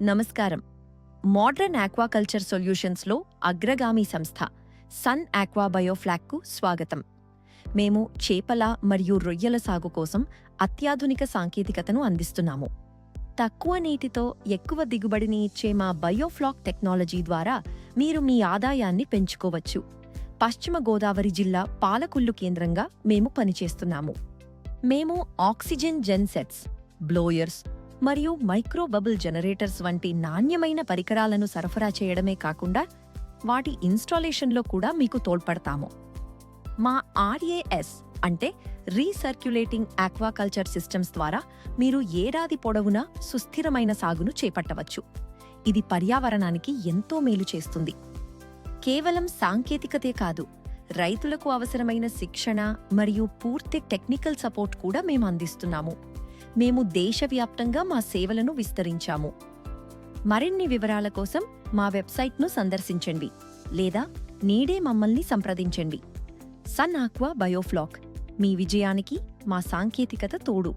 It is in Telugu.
నమస్కారం. మోడ్రన్ ఆక్వాకల్చర్ సొల్యూషన్స్లో అగ్రగామి సంస్థ సన్ ఆక్వా బయోఫ్లాక్కు స్వాగతం. మేము చేపల మరియు రొయ్యల సాగు కోసం అత్యాధునిక సాంకేతికతను అందిస్తున్నాము. తక్కువ నీటితో ఎక్కువ దిగుబడిని ఇచ్చే మా బయోఫ్లాక్ టెక్నాలజీ ద్వారా మీరు మీ ఆదాయాన్ని పెంచుకోవచ్చు. పశ్చిమ గోదావరి జిల్లా పాలకుల్లు కేంద్రంగా మేము పనిచేస్తున్నాము. మేము ఆక్సిజన్ జెన్సెట్స్, బ్లోయర్స్ మరియు మైక్రో బబుల్ జనరేటర్స్ వంటి నాణ్యమైన పరికరాలను సరఫరా చేయడమే కాకుండా వాటి ఇన్స్టాలేషన్లో కూడా మీకు తోడ్పడతాము. మా RAS అంటే రీసర్క్యులేటింగ్ ఆక్వాకల్చర్ సిస్టమ్స్ ద్వారా మీరు ఏడాది పొడవునా సుస్థిరమైన సాగును చేపట్టవచ్చు. ఇది పర్యావరణానికి ఎంతో మేలు చేస్తుంది. కేవలం సాంకేతికతే కాదు, రైతులకు అవసరమైన శిక్షణ మరియు పూర్తి టెక్నికల్ సపోర్ట్ కూడా మేము అందిస్తున్నాము. మేము దేశవ్యాప్తంగా మా సేవలను విస్తరించాము. మరిన్ని వివరాల కోసం మా వెబ్సైట్ను సందర్శించండి లేదా నేడే మమ్మల్ని సంప్రదించండి. సన్ ఆక్వా బయోఫ్లాక్, మీ విజయానికి మా సాంకేతికత తోడు.